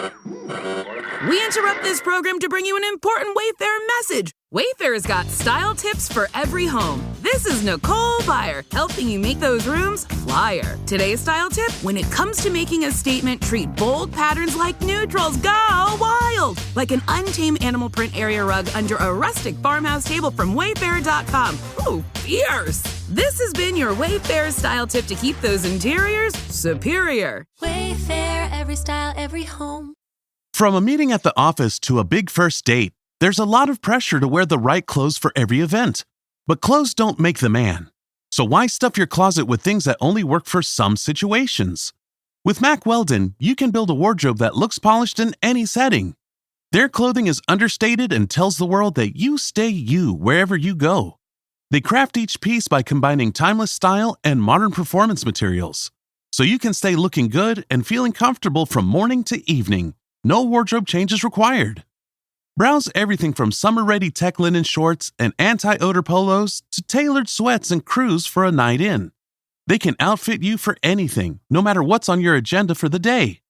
We interrupt this program to bring you an important Wayfair message. Wayfair's got style tips for every home. This is Nicole Byer, helping you make those rooms flyer. Today's style tip: when it comes to making a statement, treat bold patterns like neutrals. Go wild! Like an untamed animal print area rug under a rustic farmhouse table from Wayfair.com. Ooh, fierce! This has been your Wayfair style tip to keep those interiors superior. Wayfair, every style, every home. From a meeting at the office to a big first date, there's a lot of pressure to wear the right clothes for every event. But clothes don't make the man. So why stuff your closet with things that only work for some situations? With Mack Weldon, you can build a wardrobe that looks polished in any setting. Their clothing is understated and tells the world that you stay you wherever you go. They craft each piece by combining timeless style and modern performance materials, so you can stay looking good and feeling comfortable from morning to evening. No wardrobe changes required. Browse everything from summer-ready tech linen shorts and anti-odor polos to tailored sweats and crews for a night in. They can outfit you for anything, no matter what's on your agenda for the day.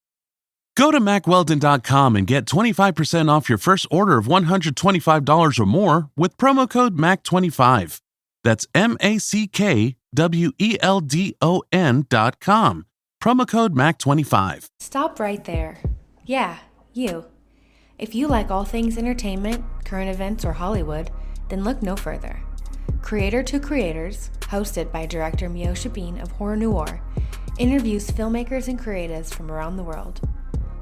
Go to MackWeldon.com and get 25% off your first order of $125 or more with promo code MACK25. That's MackWeldon.com. Promo code MACK25. Stop right there. Yeah, you. If you like all things entertainment, current events, or Hollywood, then look no further. Creator to Creators, hosted by director Meosha of Horror Noir, interviews filmmakers and creatives from around the world.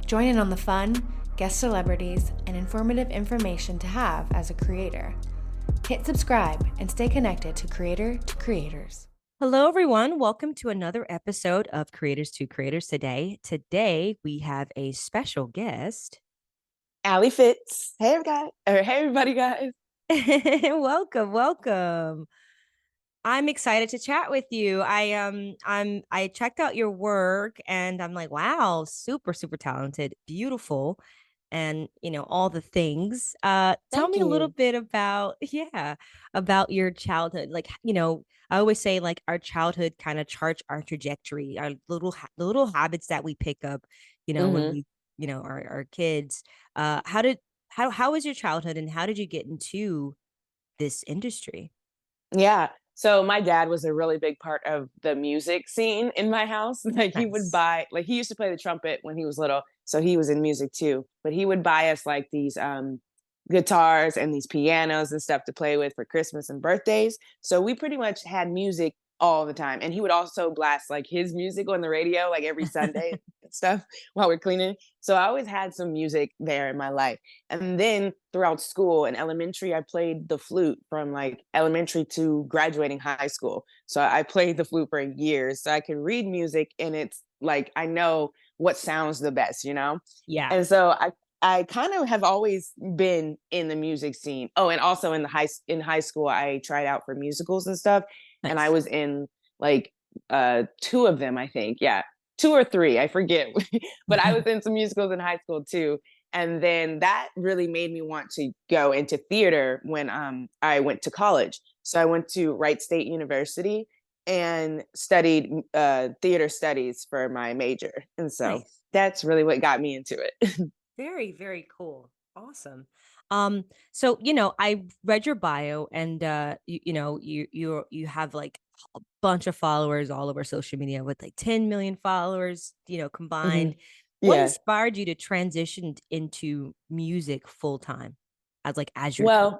Join in on the fun, guest celebrities, and informative information to have as a creator. Hit subscribe and stay connected to Creator to Creators. Hello, everyone. Welcome to another episode of Creators to Creators today. Today, we have a special guest. Alli Fitz. Hey, everybody, guys. Welcome. I'm excited to chat with you. I checked out your work and I'm like, wow, super talented, beautiful, and all the things. Tell me a little bit about your childhood. Like, I always say, like, our childhood kind of charts our trajectory, our little habits that we pick up, when we, our kids. How was your childhood and how did you get into this industry? Yeah. So my dad was a really big part of the music scene in my house. Like, he would buy, like, he used to play the trumpet when he was little, so he was in music too. But he would buy us like these guitars and these pianos and stuff to play with for Christmas and birthdays. So we pretty much had music all the time. And he would also blast like his music on the radio, like every Sunday and stuff while we're cleaning. So I always had some music there in my life. And then throughout school in elementary, I played the flute from like elementary to graduating high school. So I played the flute for years. So I can read music and it's like, I know what sounds the best, Yeah. And so I kind of have always been in the music scene. Oh, and also in high school, I tried out for musicals and stuff. Nice. And I was in like 2 of them, I think. Yeah, 2 or 3, I forget. But I was in some musicals in high school too. And then that really made me want to go into theater when I went to college. So I went to Wright State University and studied theater studies for my major. And so That's really what got me into it. Very, very cool. Awesome. So, I read your bio and, you have like a bunch of followers all over social media with like 10 million followers, combined. Mm-hmm. What inspired you to transition into music full time as your career?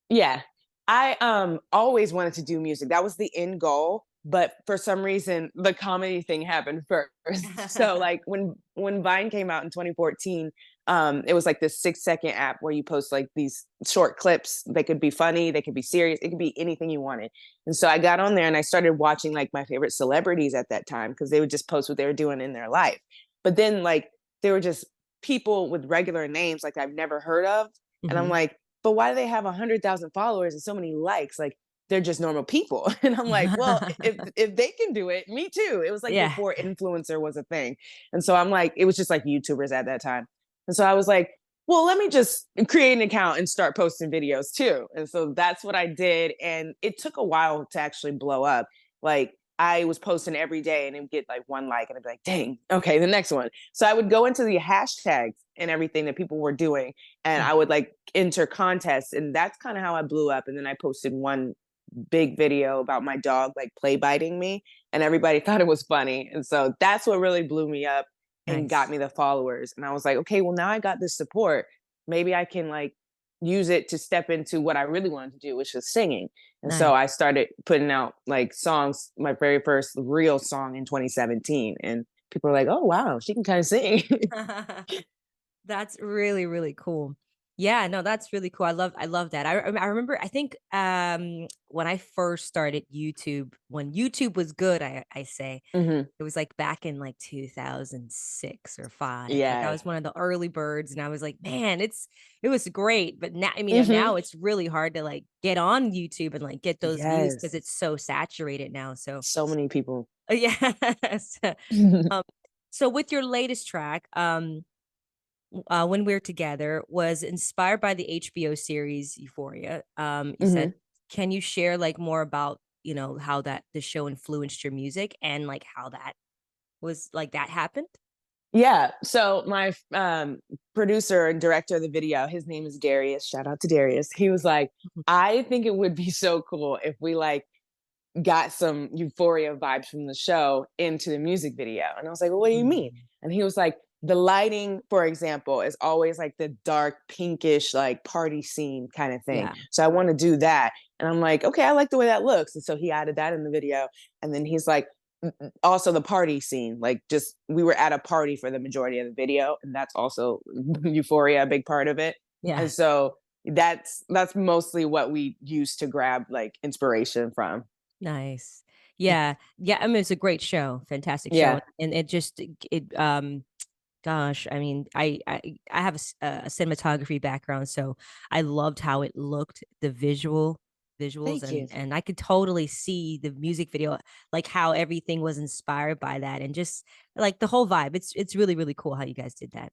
Yeah, I always wanted to do music. That was the end goal. But for some reason, the comedy thing happened first. So like when Vine came out in 2014, it was like this 6-second app where you post like these short clips. They could be funny, they could be serious, it could be anything you wanted. And so I got on there and I started watching like my favorite celebrities at that time because they would just post what they were doing in their life. But then like they were just people with regular names like I've never heard of. Mm-hmm. And I'm like, but why do they have 100,000 followers and so many likes? Like, they're just normal people. And I'm like, well, if they can do it, me too. It was like before influencer was a thing. And so I'm like, it was just like YouTubers at that time. And so I was like, well, let me just create an account and start posting videos too. And so that's what I did. And it took a while to actually blow up. Like I was posting every day and it would get like one like, and I'd be like, dang, okay, the next one. So I would go into the hashtags and everything that people were doing, and I would like enter contests, and that's kind of how I blew up. And then I posted one big video about my dog like play biting me, and everybody thought it was funny. And so that's what really blew me up and got Nice. me the followers. And I was like, okay, well, now I got this support. Maybe I can like use it to step into what I really wanted to do, which was singing. And so Nice. I started putting out like songs, my very first real song in 2017. And people were like, oh, wow, she can kind of sing. That's really, really cool. Yeah, no, that's really cool. I love that. I remember, I think when I first started YouTube, when YouTube was good, I say Hmm. it was like back in like 2006 or 5. Like I Yeah. was one of the early birds, and I was like, man, it was great. But now, I mean, Hmm. now it's really hard to like get on YouTube and like get those views because Yes. it's so saturated now. So So many people. yes. um, so with your latest track, when we're together, was inspired by the HBO series Euphoria. You said, Hmm. can you share like more about how that the show influenced your music and like how that happened? Yeah. So my producer and director of the video, his name is Darius. Shout out to Darius. He was like, I think it would be so cool if we like got some Euphoria vibes from the show into the music video. And I was like, well, what do you mean? Mm. And he was like, the lighting, for example, is always like the dark, pinkish, like party scene kind of thing. Yeah. So I want to do that. And I'm like, okay, I like the way that looks. And so he added that in the video. And then he's like, also the party scene, like just we were at a party for the majority of the video. And that's also Euphoria, a big part of it. Yeah. And so that's mostly what we use to grab like inspiration from. Nice. Yeah. Yeah. I mean, it's a great show, fantastic show. Yeah. And gosh, I mean, I have a cinematography background, so I loved how it looked, the visuals, Thank you. and I could totally see the music video, like how everything was inspired by that, and just like the whole vibe. It's really, really cool how you guys did that.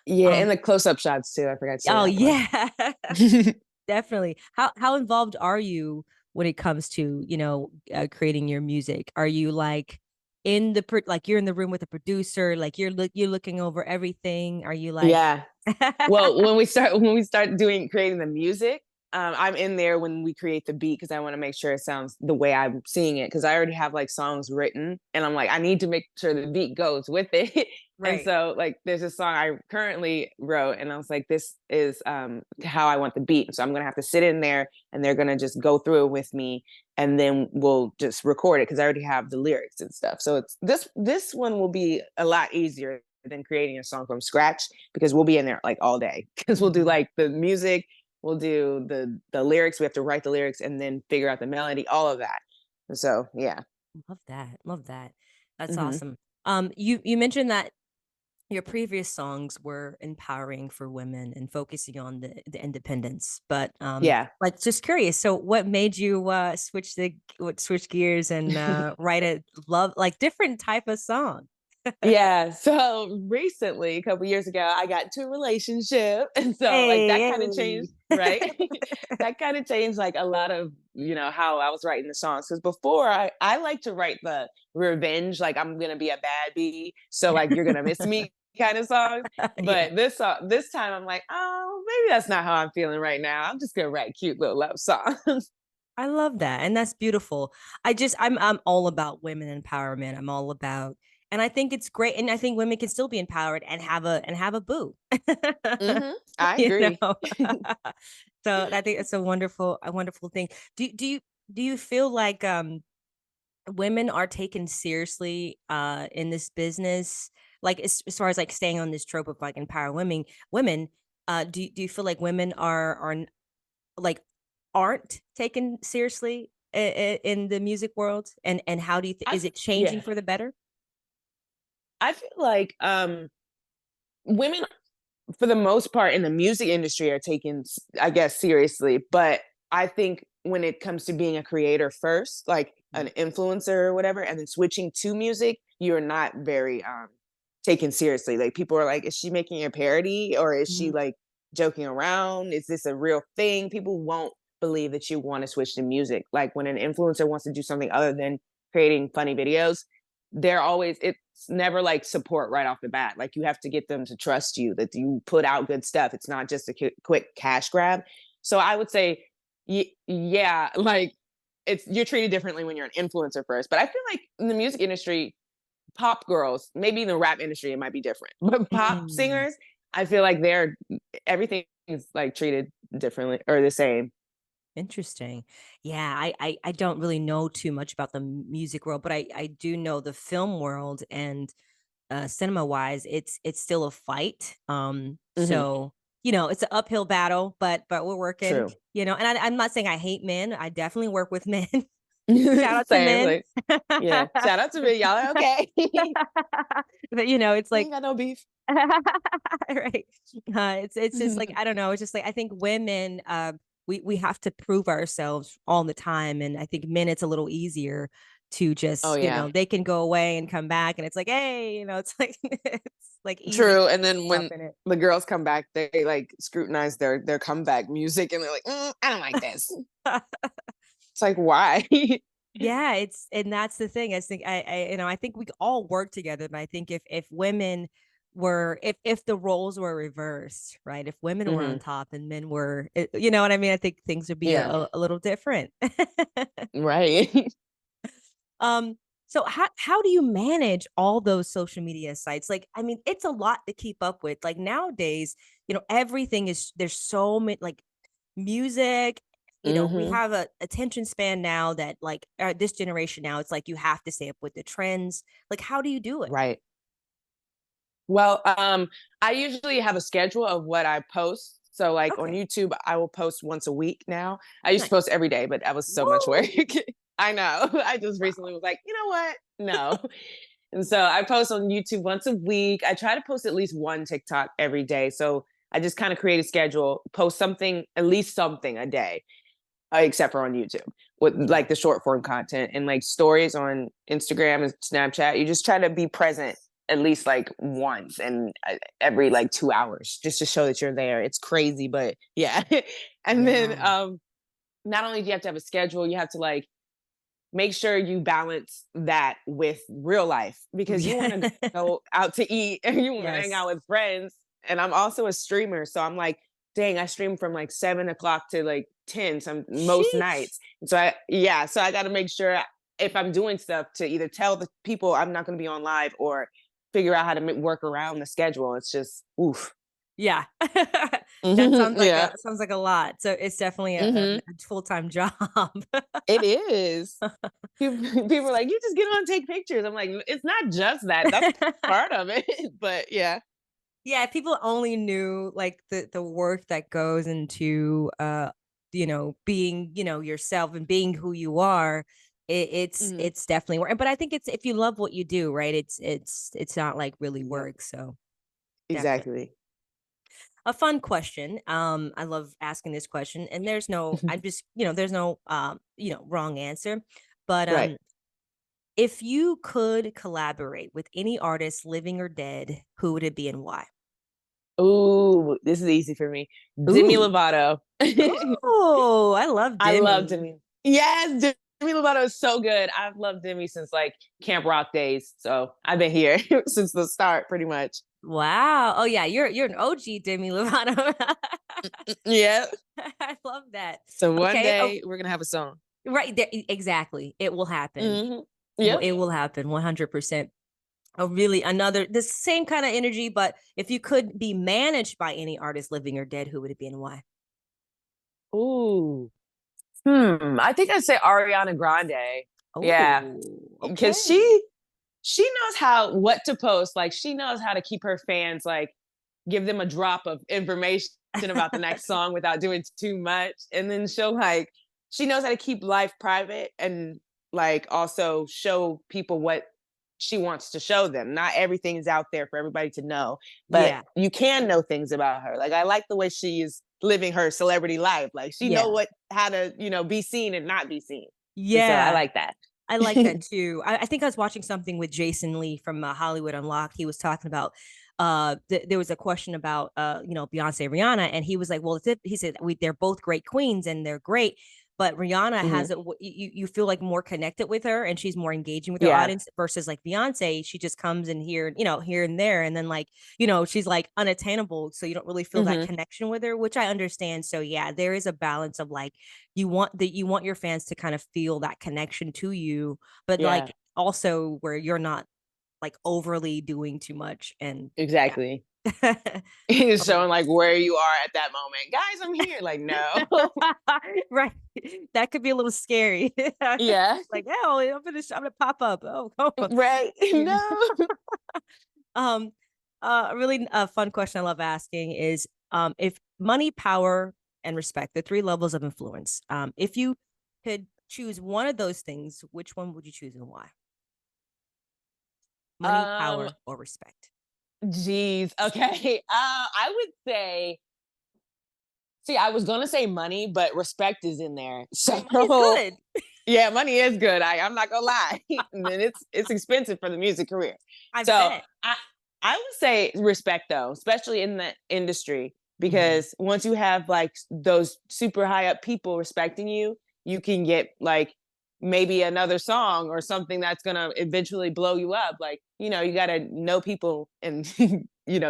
Yeah, Um, and the close-up shots too. I forgot to say oh that part. yeah, definitely. How involved are you when it comes to creating your music? Are you like like you're in the room with a producer, like you're looking over everything? Are you like Yeah. Well, when we start doing creating the music, I'm in there when we create the beat because I want to make sure it sounds the way I'm seeing it because I already have like songs written and I'm like I need to make sure the beat goes with it. And right? so like there's a song I currently wrote and I was like this is how I want the beat. So I'm going to have to sit in there and they're going to just go through it with me and then we'll just record it because I already have the lyrics and stuff. So it's this one will be a lot easier than creating a song from scratch because we'll be in there like all day because we'll do Mhm. like the music, we'll do the lyrics, we have to write the lyrics and then figure out the melody, all of that. And so yeah. Love that. Love that. That's Hmm. awesome. You mentioned that your previous songs were empowering for women and focusing on the independence, but Yeah. like just curious. So, what made you switch gears and write a love like different type of song? Yeah. So recently, a couple years ago, I got into a relationship. And so like that Hey, kind of changed, right? That kind of changed like a lot of, how I was writing the songs. Cause before I like to write the revenge, like I'm gonna be a bad bee. So like you're gonna miss me kind of songs. yeah. But this time I'm like, oh, maybe that's not how I'm feeling right now. I'm just gonna write cute little love songs. I love that, and that's beautiful. I'm all about women empowerment. I'm all about, and I think it's great, and I think women can still be empowered and have a boo. Hmm. I you agree. know, so I think it's a wonderful thing. Do you feel like women are taken seriously in this business? Like as far as like staying on this trope of like empower women. Do you feel like women like aren't taken seriously in the music world, and how do you is it changing Yeah. for the better? I feel like women for the most part in the music industry are taken I guess seriously, but I think when it comes to being a creator first, like an influencer or whatever, and then switching to music, you're not very taken seriously. Like people are like, is she making a parody or is she Mhm. like joking around? Is this a real thing? People won't believe that you want to switch to music. Like when an influencer wants to do something other than creating funny videos, it's never like support right off the bat. Like you have to get them to trust you that you put out good stuff. It's not just a quick cash grab. So I would say, yeah, like you're treated differently when you're an influencer first. But I feel like in the music industry, pop girls, maybe in the rap industry, it might be different, but pop singers, I feel like everything is like treated differently or the same. Interesting. Yeah, I don't really know too much about the music world, but I do know the film world, and cinema wise, it's still a fight. So it's an uphill battle, but we're working. True. And I'm not saying I hate men. I definitely work with men. Shout out to Same, men. like, yeah. Shout out to me. Y'all are okay. But it's We like ain't got no beef. right. It's just like, I don't know. It's just like I think women, we have to prove ourselves all the time, and I think men it's a little easier to just Oh yeah. they can go away and come back, and it's like, hey, it's like it's like easy. True. And then when in it. the girls come back, they like scrutinize their comeback music, and they're like, I don't like this. It's like, why? Yeah, and that's the thing. I think I think we all work together, but I think if women were if the roles were reversed, right? If women were on top and men were, you know what I mean? I think things would be Yeah. a little different. Right. So how do you manage all those social media sites? Like, I mean, it's a lot to keep up with. Like nowadays, everything there's so many, like music, we have a attention span now that like this generation now, it's like you have to stay up with the trends. Like, how do you do it? Right. Well, I usually have a schedule of what I post. So like on Okay. YouTube, I will post once a week now. I used Nice. to post every day, but that was so much work. I know. I just Wow. recently was like, you know what? No. And so I post on YouTube once a week. I try to post at least one TikTok every day. So I just kind of create a schedule, post something, at least something a day, except for on YouTube with like the short form content and like stories on Instagram and Snapchat. You just try to be present at least like once and every like 2 hours just to show that you're there. It's crazy, but yeah. And then not only do you have to have a schedule, you have to like make sure you balance that with real life because you want to go out to eat and you want to hang out with friends. And I'm also a streamer. So I'm like, dang, I stream from like 7 o'clock to like 10 most nights. And so I got to make sure if I'm doing stuff to either tell the people I'm not going to be on live or figure out how to work around the schedule. It's just, oof. Yeah. That sounds like sounds like a lot. So it's definitely a full-time job. It is. People are like, you just get on and take pictures. I'm like, it's not just that. That's part of it. But yeah. Yeah, if people only knew like the work that goes into being, yourself and being who you are, it's definitely work. But I think it's if you love what you do, right? It's not like really work. So exactly. Definitely. A fun question. I love asking this question, and there's no, I'm just, there's no wrong answer. But Right. if you could collaborate with any artist, living or dead, who would it be and why? Ooh, this is easy for me. Demi Ooh. Lovato. Oh, I love Demi. I love Demi. Yes, Demi Lovato is so good. I've loved Demi since like Camp Rock days. So I've been here since the start, pretty much. Wow. Oh yeah, you're an OG Demi Lovato. Yeah. I love that. So one Okay. day we're gonna have a song. Right there, exactly. It will happen. Yeah. It will happen 100%. Oh, really? The same kind of energy, but if you could be managed by any artist, living or dead, who would it be and why? Ooh. I think I'd say Ariana Grande. Yeah. Oh, Because okay. she knows what to post. Like she knows how to keep her fans like give them a drop of information about the next song without doing too much. And then she knows how to keep life private and like also show people what she wants to show them. Not everything is out there for everybody to know, but you can know things about her. Like I like the way she is living her celebrity life. Like she know how to, be seen and not be seen. Yeah. And so I like that. I like that too. I think I was watching something with Jason Lee from Hollywood Unlocked. He was talking about there was a question about Beyonce, Rihanna, and he was like, well, he said they're both great queens and they're great, but Rihanna Mhm. has it. You feel like more connected with her, and she's more engaging with her Yeah. audience versus like Beyonce. She just comes in here, here and there, and then like she's like unattainable, so you don't really feel that Mhm. connection with her, which I understand. So yeah, there is a balance of like you want your fans to kind of feel that connection to you, but Yeah. like also where you're not like overly doing too much, and yeah. Exactly. It's showing like where you are at that moment. Guys, I'm here. Like, no. Right. That could be a little scary. Yeah. Like, oh, I'm gonna pop up. Oh, oh. Right. No. Um, really a fun question I love asking is if money, power, and respect, the three levels of influence, if you could choose one of those things, which one would you choose and why? Money, Um, power, or respect? geez. Okay. I would say, see, I was gonna say money, but respect is in there. Hey, money's So good. yeah, money is good. I'm not gonna lie. And then it's expensive for the music career. I So bet. I would say respect though, especially in the industry, Mhm. because once you have like those super high up people respecting you, you can get like maybe another song or something that's gonna eventually blow you up. Like, you gotta know people and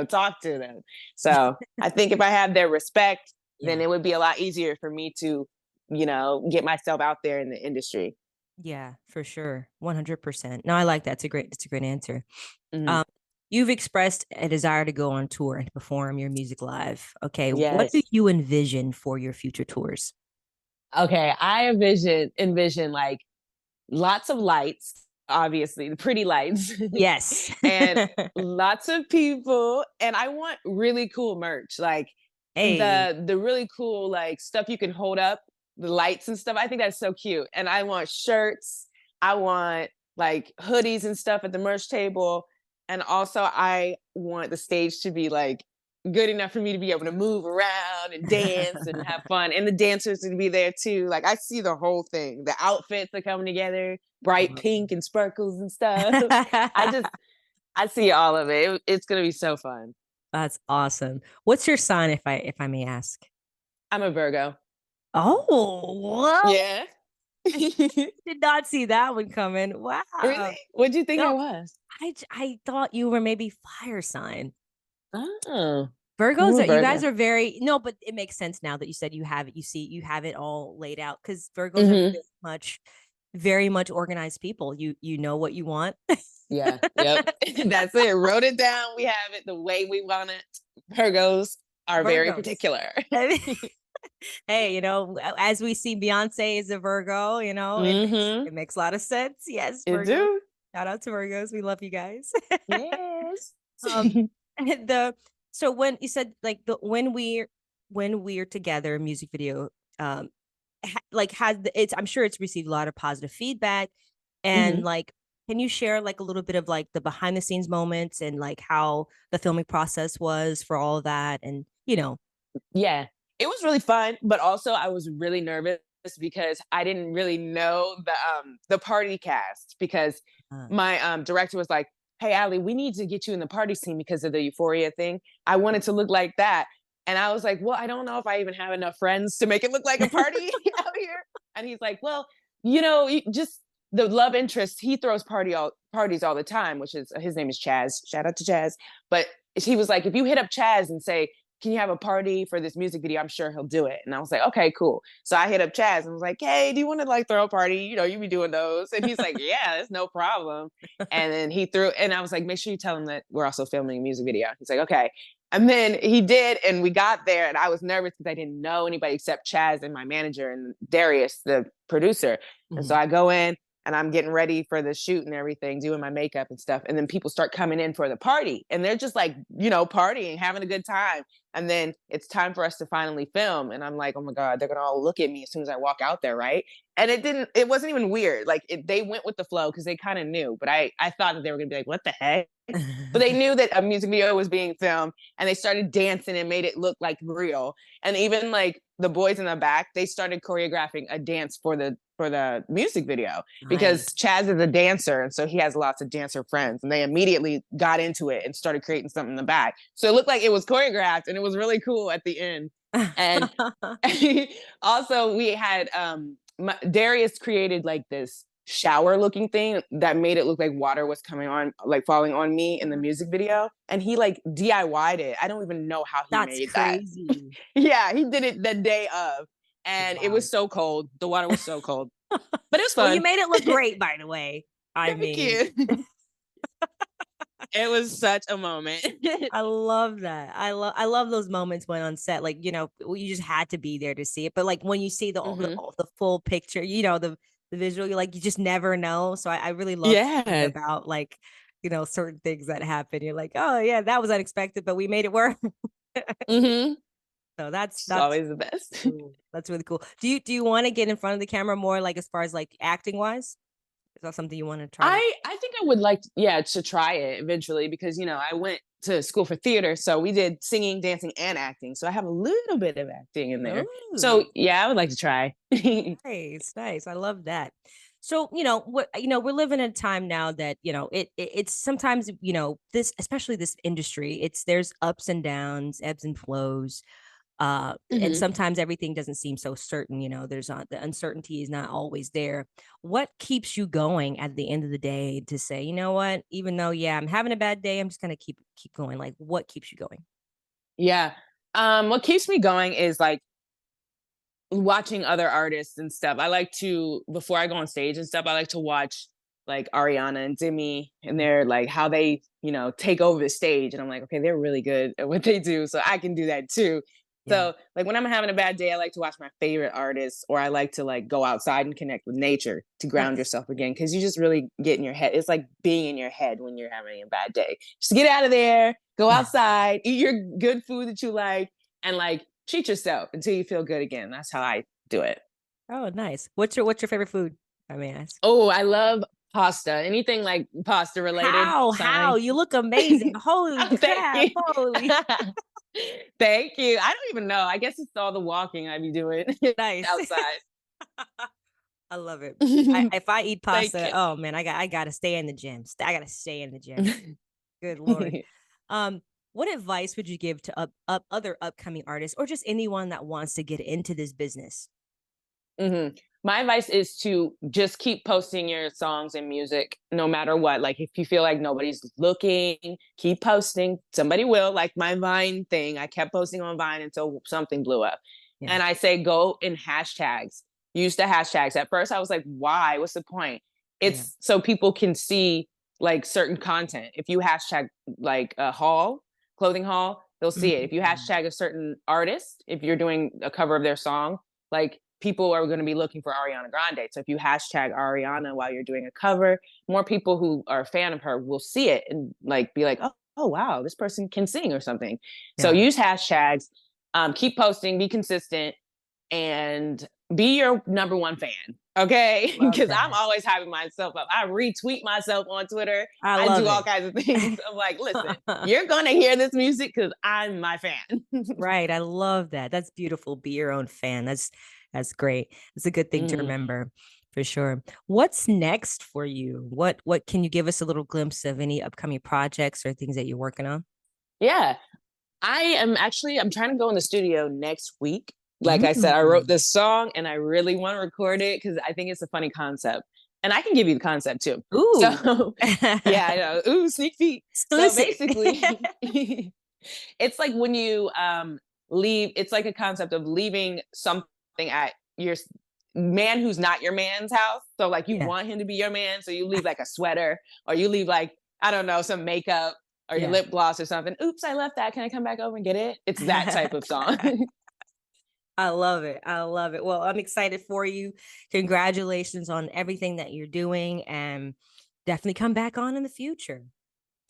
talk to them. So I think if I have their respect, then Yeah. it would be a lot easier for me to, get myself out there in the industry. Yeah, for sure. 100%. No, I like that. It's a great answer. Mhm. Um, you've expressed a desire to go on tour and perform your music live. Okay, what do Yes. you envision for your future tours? Okay. I envision like lots of lights, obviously, the pretty lights, Yes. and lots of people. And I want really cool merch, like Hey. the really cool like stuff you can hold up, the lights and stuff. I think that's so cute. And I want shirts. I want like hoodies and stuff at the merch table. And also I want the stage to be like good enough for me to be able to move around and dance and have fun. And the dancers to be there too. Like I see the whole thing. The outfits are coming together, bright pink and sparkles and stuff. I just I see all of it. It's gonna be so fun. That's awesome. What's your sign, if I may ask? I'm a Virgo. Oh, what? Yeah. Did not see that one coming. Really? Wow. What'd you think I No, was? I thought you were maybe fire sign. Oh, I'm Virgos a are you guys Virgo. are very no, but it makes sense now that you said you have it. You have it all laid out because Virgos are Mhm. very much organized people. You know what you want. Yeah. Yep. That's it. Wrote it down. We have it the way we want it. Virgos are very Virgos. particular. Hey, as we see, Beyonce is a Virgo. It makes Mhm. it makes a lot of sense. Yes, It Virgos. do. Shout out to Virgos. We love you guys. Yes. um, the so when you said like the when we're together music video, um, like it's I'm sure it's received a lot of positive feedback, and Mhm. like can you share like a little bit of like the behind the scenes moments and like how the filming process was for all of that, and Yeah. It was really fun, but also I was really nervous because I didn't really know the party cast because uh, my director was like, "Hey Allie, we need to get you in the party scene because of the Euphoria thing. I want it to look like that." And I was like, "Well, I don't know if I even have enough friends to make it look like a party out here." And he's like, "Well, just the love interest, he throws parties all the time, which is his name is Chaz. Shout out to Chaz. But he was like, if you hit up Chaz and say, can you have a party for this music video? I'm sure he'll do it." And I was like, okay, cool. So I hit up Chaz and was like, hey, do you want to like throw a party? You be doing those. And he's like, yeah, it's no problem. And then and I was like, make sure you tell him that we're also filming a music video. He's like, okay. And then he did. And we got there and I was nervous because I didn't know anybody except Chaz and my manager and Darius, the producer. And so mhm. I go in and I'm getting ready for the shoot and everything, doing my makeup and stuff. And then people start coming in for the party and they're just like, partying, having a good time. And then it's time for us to finally film. And I'm like, oh my God, they're going to all look at me as soon as I walk out there. Right. And it wasn't even weird. Like they went with the flow because they kind of knew, but I thought that they were going to be like, what the heck? But they knew that a music video was being filmed and they started dancing and made it look like real. And even like the boys in the back, they started choreographing a dance for for the music video because Chaz is a dancer. And so he has lots of dancer friends and they immediately got into it and started creating something in the back. So it looked like it was choreographed and it was really cool at the end. And also we had Darius created like this shower looking thing that made it look like water was coming on, like falling on me in the music video. And he like DIY'd it. I don't even know how he made crazy. that. Yeah, he did it the day of. And it was so cold. The water was so cold. But it was fun. Well, you made it look great, by the way. Thank you. It was such a moment. I love that. I love those moments when on set, like, you just had to be there to see it. But like when you see the full picture, the visual, you just never know. So I really love about like, certain things that happen. You're like, oh yeah, that was unexpected, but we made it work. So that's always the best. Cool. That's really cool. Do you want to get in front of the camera more, like as far as like acting wise? Is that something you want to try? I think I would like, to try it eventually because, I went to school for theater. So we did singing, dancing, and acting. So I have a little bit of acting in there. Ooh. So yeah, I would like to try. Nice. I love that. So, we're living in a time now that, it's sometimes, especially this industry, there's ups and downs, ebbs and flows. And sometimes everything doesn't seem so certain, there's the uncertainty is not always there. What keeps you going at the end of the day to say, you know what, even though, I'm having a bad day, I'm just going to keep going. Like, what keeps you going? Yeah. What keeps me going is like watching other artists and stuff. I like to, before I go on stage and stuff, I like to watch like Ariana and Demi and they're like how they, take over the stage. And I'm like, okay, they're really good at what they do. So I can do that too. So like when I'm having a bad day, I like to watch my favorite artists or I like to like go outside and connect with nature to ground yourself again. Cause you just really get in your head. It's like being in your head when you're having a bad day. Just get out of there, go outside, eat your good food that you like and like treat yourself until you feel good again. That's how I do it. Oh, nice. What's your favorite food? I may ask. Oh, I love pasta. Anything like pasta related. How? You look amazing. Holy crap. Holy. Thank you. I don't even know. I guess it's all the walking I be doing outside. I love it. If I eat pasta, oh man, I gotta stay in the gym. I gotta stay in the gym. Good Lord. What advice would you give to other upcoming artists or just anyone that wants to get into this business? My advice is to just keep posting your songs and music no matter what. Like if you feel like nobody's looking, keep posting. Somebody will. Like my Vine thing, I kept posting on Vine until something blew up. Yeah. And I say go in hashtags. Use the hashtags. At first I was like, why? What's the point? It's so people can see like certain content. If you hashtag like a clothing haul, they'll see it. If you hashtag a certain artist, if you're doing a cover of their song, like people are going to be looking for Ariana Grande. So if you hashtag Ariana while you're doing a cover, more people who are a fan of her will see it and like be like, oh wow, this person can sing or something. Yeah. So use hashtags, keep posting, be consistent, and be your number one fan. Okay, because I'm always hyping myself up. I retweet myself on Twitter. I do all kinds of things. I'm like, listen, you're going to hear this music because I'm my fan. Right. I love that. That's beautiful. Be your own fan. That's great. It's a good thing to remember for sure. What's next for you? What can you give us a little glimpse of any upcoming projects or things that you're working on? Yeah, I'm trying to go in the studio next week. Like I said, I wrote this song and I really want to record it because I think it's a funny concept. And I can give you the concept too. Ooh. So, yeah, I know. Ooh, sneak peek. So basically, it's like when you leave, it's like a concept of leaving something at your man who's not your man's house. So like you want him to be your man. So you leave like a sweater or you leave like, I don't know, some makeup or your lip gloss or something. Oops, I left that. Can I come back over and get it? It's that type of song. I love it. Well, I'm excited for you. Congratulations on everything that you're doing and definitely come back on in the future.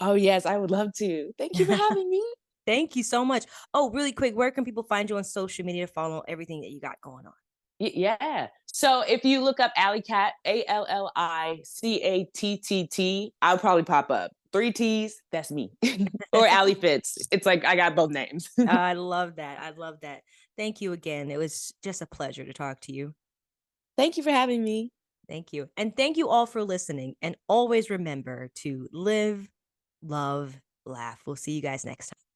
Oh, yes, I would love to. Thank you for having me. Thank you so much. Oh, really quick, where can people find you on social media to follow everything that you got going on? Yeah. So if you look up Alli Cat, ALLICATTT, I'll probably pop up. 3 T's, that's me. Or Alli Fitz. It's like I got both names. I love that. Thank you again. It was just a pleasure to talk to you. Thank you for having me. Thank you. And thank you all for listening. And always remember to live, love, laugh. We'll see you guys next time.